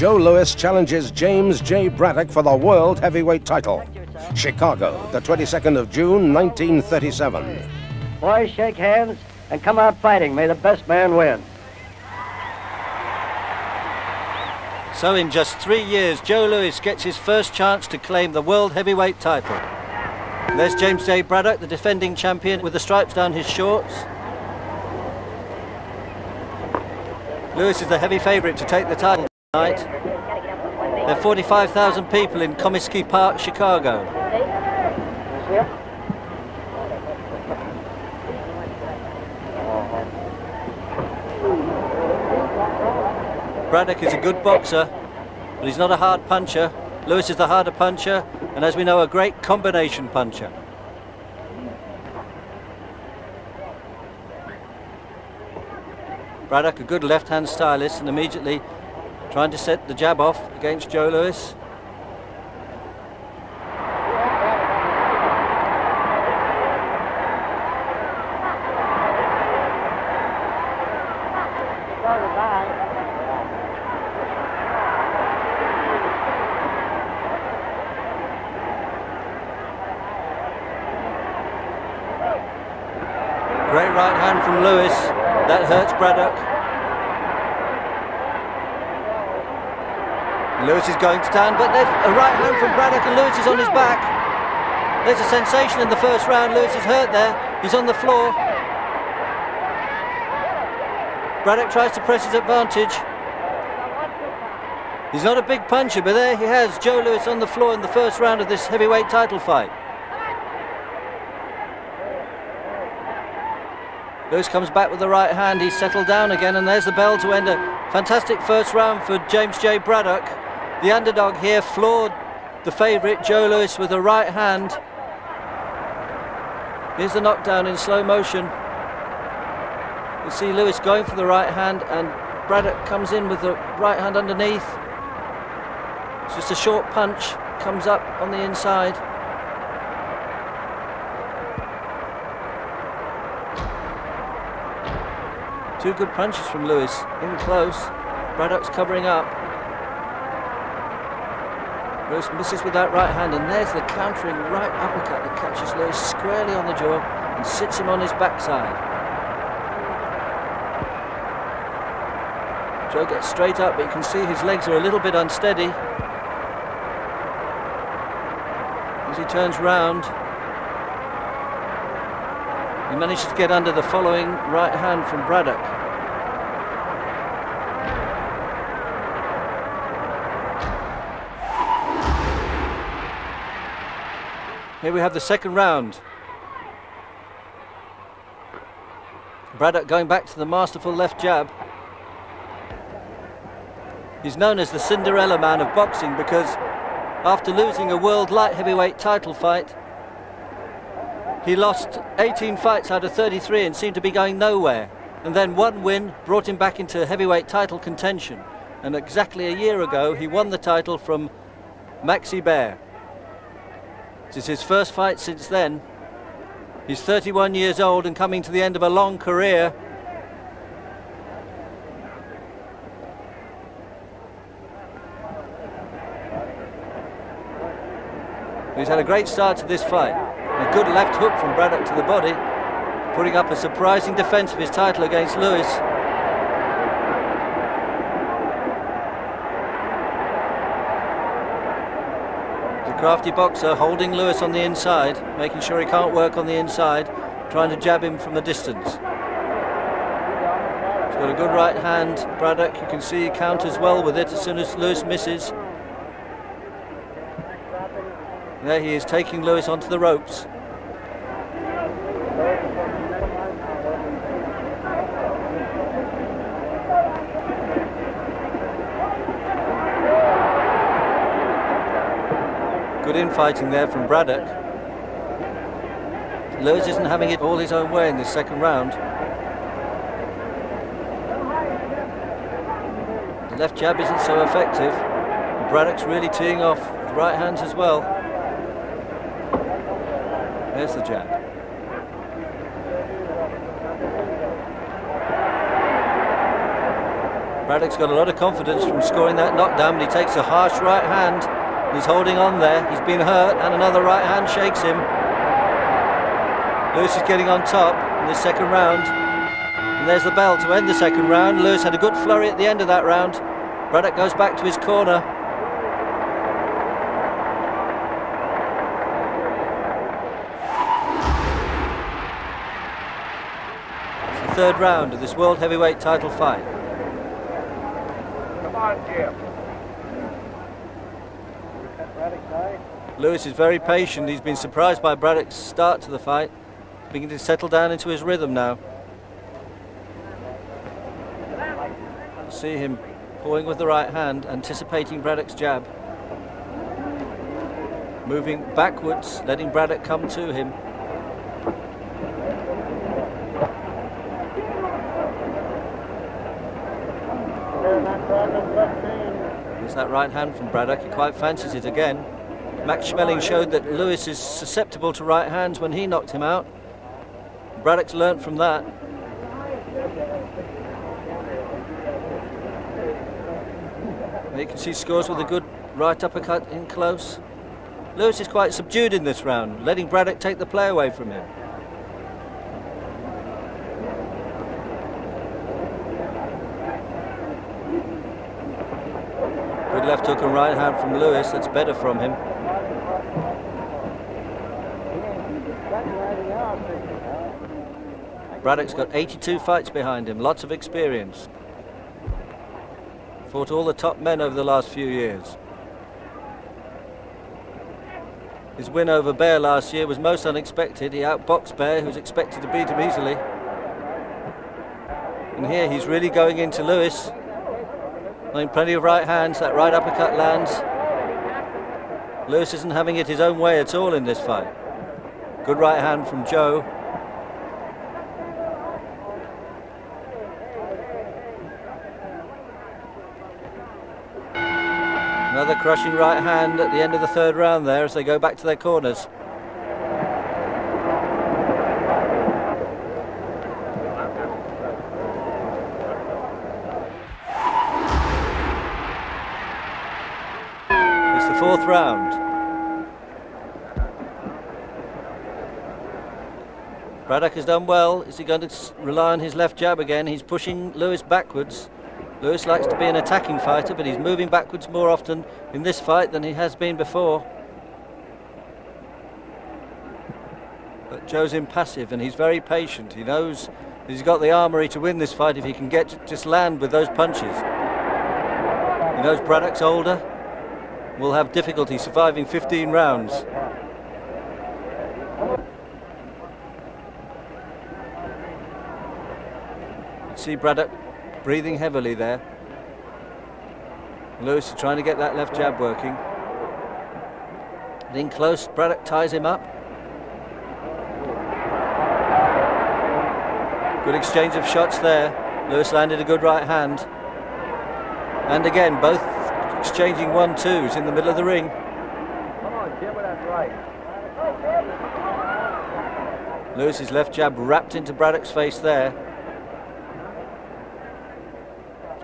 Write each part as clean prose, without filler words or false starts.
Joe Louis challenges James J. Braddock for the world heavyweight title. Chicago, the 22nd of June, 1937. Boys, shake hands and come out fighting. May the best man win. So in just 3 years, Joe Louis gets his first chance to claim the world heavyweight title. There's James J. Braddock, the defending champion, with the stripes down his shorts. Louis is the heavy favourite to take the title tonight. There are 45,000 people in Comiskey Park, Chicago. Braddock is a good boxer, but he's not a hard puncher. Louis is the harder puncher, and as we know, a great combination puncher. Braddock, a good left-hand stylist, and immediately trying to set the jab off against Joe Louis. Great right hand from Louis. That hurts Braddock. Louis is going to town, but there's a right hand from Braddock and Louis is on his back. There's a sensation in the first round. Louis is hurt there. He's on the floor. Braddock tries to press his advantage. He's not a big puncher, but there he has Joe Louis on the floor in the first round of this heavyweight title fight. Louis comes back with the right hand. He's settled down again, and there's the bell to end a fantastic first round for James J. Braddock. The underdog here floored the favourite Joe Louis with the right hand. Here's the knockdown in slow motion. You see Louis going for the right hand, and Braddock comes in with the right hand underneath. It's just a short punch, comes up on the inside. Two good punches from Louis, in close. Braddock's covering up. Louis misses with that right hand, and there's the countering right uppercut that catches Louis squarely on the jaw and sits him on his backside. Joe gets straight up, but you can see his legs are a little bit unsteady as he turns round. He manages to get under the following right hand from Braddock. Here we have the second round. Braddock going back to the masterful left jab. He's known as the Cinderella man of boxing because after losing a world light heavyweight title fight, he lost 18 fights out of 33 and seemed to be going nowhere. And then one win brought him back into heavyweight title contention. And exactly a year ago, he won the title from Maxi Bear. This is his first fight since then. He's 31 years old and coming to the end of a long career. He's had a great start to this fight. A good left hook from Braddock to the body, putting up a surprising defence of his title against Louis. The crafty boxer holding Louis on the inside, making sure he can't work on the inside, trying to jab him from the distance. He's got a good right hand, Braddock. You can see he counters well with it as soon as Louis misses. There he is, taking Louis onto the ropes. Good infighting there from Braddock. Louis isn't having it all his own way in this second round. The left jab isn't so effective. Braddock's really teeing off the right hands as well. There's the jab. Braddock's got a lot of confidence from scoring that knockdown, but he takes a harsh right hand. And he's holding on there. He's been hurt, and another right hand shakes him. Lewis is getting on top in this second round. And there's the bell to end the second round. Lewis had a good flurry at the end of that round. Braddock goes back to his corner. It's the third round of this World Heavyweight title fight. Come on, Jim. Lewis is very patient. He's been surprised by Braddock's start to the fight. He's beginning to settle down into his rhythm now. See him pawing with the right hand, anticipating Braddock's jab. Moving backwards, letting Braddock come to him. There's that right hand from Braddock. He quite fancies it again. Max Schmeling showed that Lewis is susceptible to right hands when he knocked him out. Braddock's learnt from that. You can see scores with a good right uppercut in close. Lewis is quite subdued in this round, letting Braddock take the play away from him. Good left hook and right hand from Lewis. That's better from him. Braddock's got 82 fights behind him, lots of experience. Fought all the top men over the last few years. His win over Bear last year was most unexpected. He outboxed Bear, who's expected to beat him easily. And here he's really going into Lewis. Throwing plenty of right hands. That right uppercut lands. Lewis isn't having it his own way at all in this fight. Good right hand from Joe. Another crushing right hand at the end of the third round there as they go back to their corners. It's the fourth round. Braddock has done well. Is he going to rely on his left jab again? He's pushing Lewis backwards. Lewis likes to be an attacking fighter, but he's moving backwards more often in this fight than he has been before. But Joe's impassive and he's very patient. He knows he's got the armoury to win this fight if he can just land with those punches. He knows Braddock's older, will have difficulty surviving 15 rounds. You see Braddock breathing heavily there. Lewis is trying to get that left jab working. In close, Braddock ties him up. Good exchange of shots there. Lewis landed a good right hand. And again, both exchanging 1-2s in the middle of the ring. Come on, Jim, with that right. Lewis's left jab wrapped into Braddock's face there.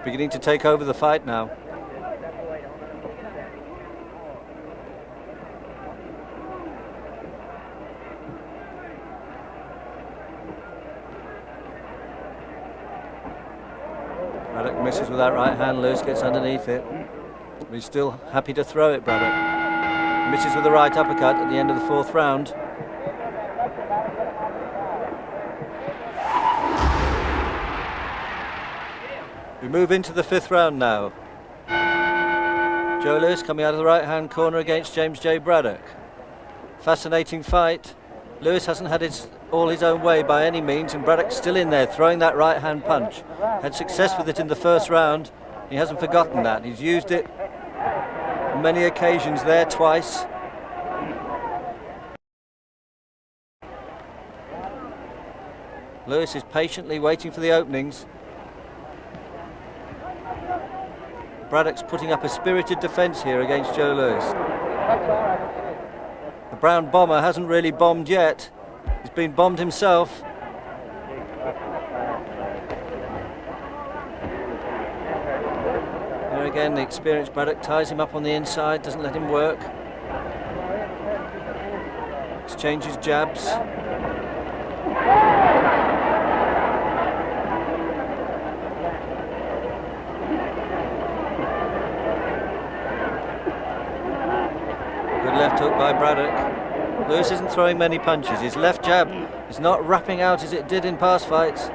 Beginning to take over the fight now. Braddock misses with that right hand. Lewis gets underneath it. But he's still happy to throw it, Braddock. Misses with the right uppercut at the end of the fourth round. We move into the fifth round now. Joe Lewis coming out of the right hand corner against James J. Braddock. Fascinating fight. Lewis hasn't had all his own way by any means, and Braddock's still in there throwing that right hand punch. Had success with it in the first round. He hasn't forgotten that. He's used it on many occasions there, twice. Lewis is patiently waiting for the openings. Braddock's putting up a spirited defence here against Joe Lewis. The brown bomber hasn't really bombed yet. He's been bombed himself. There again, the experienced Braddock ties him up on the inside, doesn't let him work. Exchanges jabs. Good left hook by Braddock. Lewis isn't throwing many punches. His left jab is not wrapping out as it did in past fights.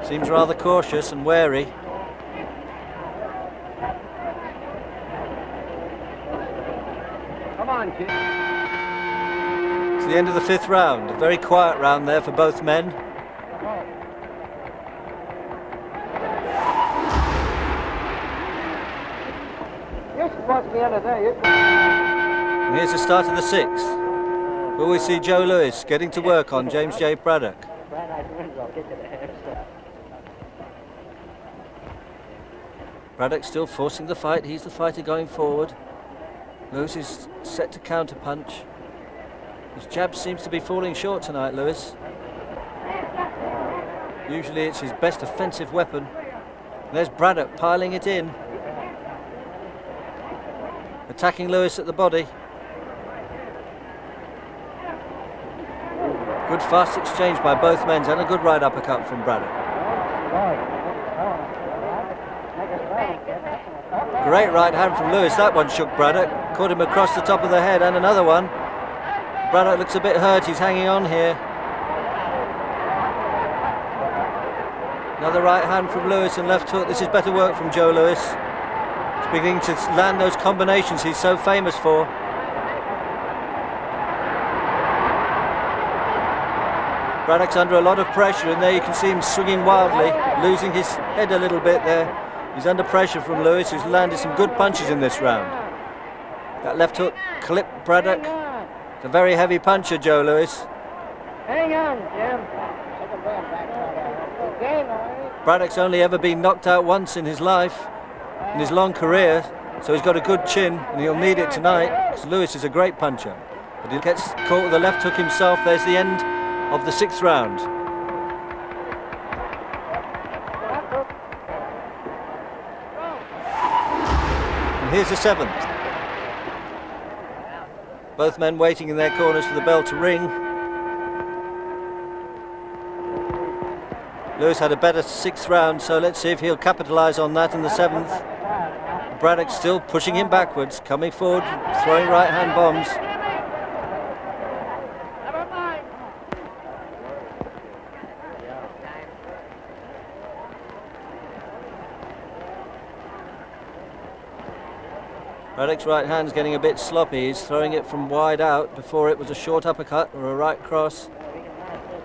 Seems rather cautious and wary. Come on, kid. It's the end of the 5th round. A very quiet round there for both men. You're supposed to be under there. And here's the start of the 6th. Will we see Joe Lewis getting to work on James J. Braddock? Braddock still forcing the fight. He's the fighter going forward. Lewis is set to counter punch. His jab seems to be falling short tonight, Lewis. Usually it's his best offensive weapon. There's Braddock piling it in. Attacking Lewis at the body. Good fast exchange by both men and a good right uppercut from Braddock. Great right hand from Lewis. That one shook Braddock. Caught him across the top of the head, and another one. Braddock looks a bit hurt. He's hanging on here. Another right hand from Lewis and left hook. This is better work from Joe Lewis. He's beginning to land those combinations he's so famous for. Braddock's under a lot of pressure, and there you can see him swinging wildly, losing his head a little bit there. He's under pressure from Lewis, who's landed some good punches in this round. That left hook clipped Braddock. It's a very heavy puncher, Joe Lewis. Hang on, Jim. Braddock's only ever been knocked out once in his life, in his long career, so he's got a good chin, and he'll need it tonight, because Lewis is a great puncher. But he gets caught with the left hook himself. There's the end of the 6th round. And here's the 7th. Both men waiting in their corners for the bell to ring. Lewis had a better 6th round, so let's see if he'll capitalise on that in the 7th. Braddock still pushing him backwards, coming forward, throwing right-hand bombs. Braddock's right hand's getting a bit sloppy. He's throwing it from wide out. Before it was a short uppercut or a right cross.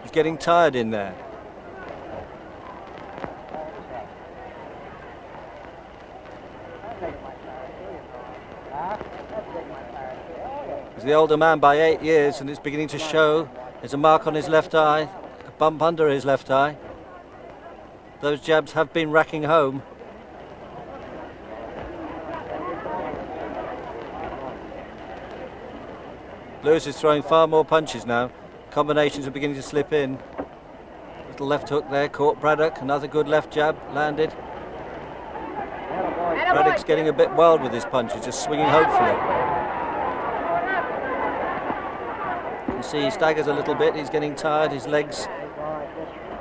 He's getting tired in there. He's the older man by 8 years, and it's beginning to show. There's a mark on his left eye, a bump under his left eye. Those jabs have been racking home. Lewis is throwing far more punches now. Combinations are beginning to slip in. Little left hook there, caught Braddock. Another good left jab, landed. Braddock's getting a bit wild with his punches, just swinging hopefully. You can see he staggers a little bit. He's getting tired. His legs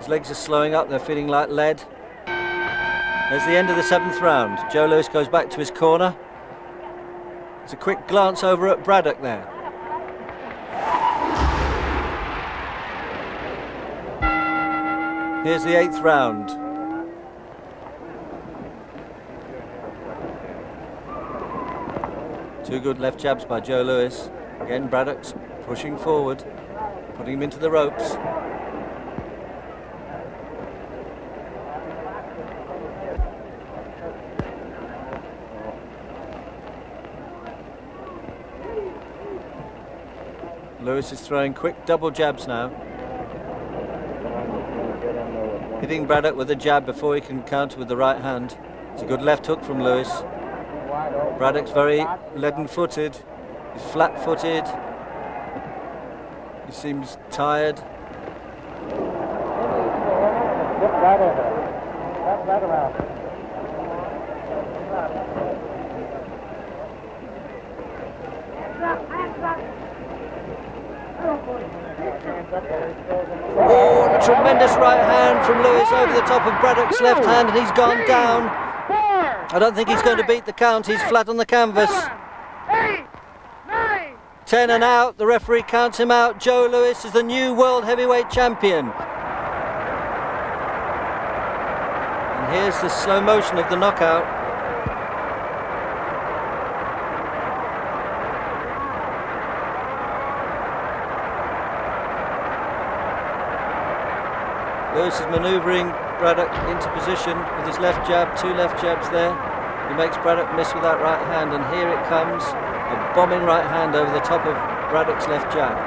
are slowing up. They're feeling like lead. There's the end of the 7th round. Joe Lewis goes back to his corner. There's a quick glance over at Braddock there. Here's the 8th round. Two good left jabs by Joe Lewis. Again, Braddock's pushing forward, putting him into the ropes. Lewis is throwing quick double jabs now. Hitting Braddock with a jab before he can counter with the right hand. It's a good left hook from Lewis. Braddock's very leaden-footed. He's flat-footed. He seems tired. Get right in there. Right around. Oh, a tremendous right hand from Lewis over the top of Braddock's left hand, and he's gone down. I don't think he's going to beat the count. He's flat on the canvas. 10 and out. The referee counts him out. Joe Lewis is the new world heavyweight champion. And here's the slow motion of the knockout. Lewis is manoeuvring Braddock into position with his left jab, 2 left jabs there. He makes Braddock miss with that right hand, and here it comes, a bombing right hand over the top of Braddock's left jab.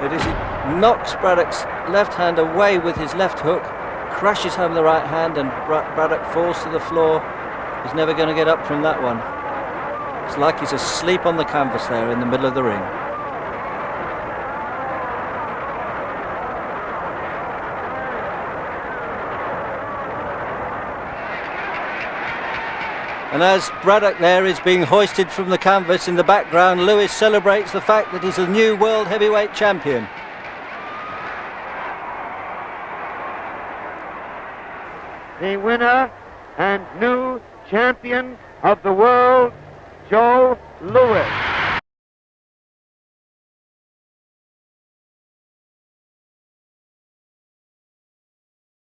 It is, he knocks Braddock's left hand away with his left hook, crashes home the right hand, and Braddock falls to the floor. He's never going to get up from that one. It's like he's asleep on the canvas there in the middle of the ring. And as Braddock there is being hoisted from the canvas in the background, Lewis celebrates the fact that he's a new world heavyweight champion. The winner and new champion of the world, Joe Lewis.